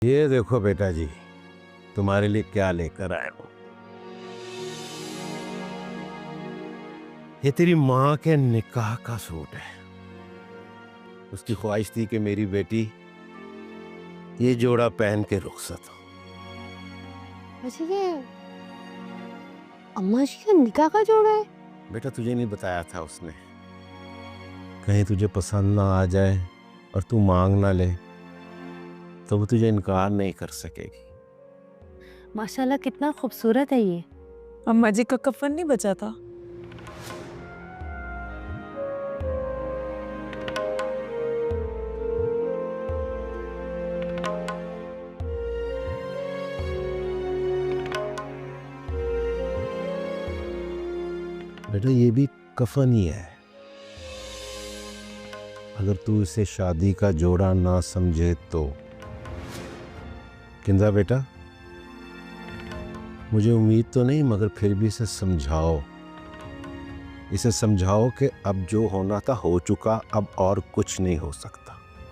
ये देखो बेटा जी, तुम्हारे लिए क्या लेकर आया हूं। ये तेरी माँ के निकाह का सूट है। उसकी ख्वाहिश थी कि मेरी बेटी ये जोड़ा पहन के रुखसत हो। अच्छा, ये अम्मा जी का निकाह का जोड़ा है? बेटा तुझे नहीं बताया था उसने, कहीं तुझे पसंद ना आ जाए और तू मांग ना ले तो वो तुझे इनकार नहीं कर सकेगी। माशाल्लाह कितना खूबसूरत है ये। अम्मा जी का कफन नहीं बचा था? बेटा ये भी कफन ही है। अगर तू इसे शादी का जोड़ा ना समझे तो। किंदा बेटा, मुझे उम्मीद तो नहीं मगर फिर भी इसे समझाओ। इसे समझाओ कि अब जो होना था हो चुका, अब और कुछ नहीं हो सकता।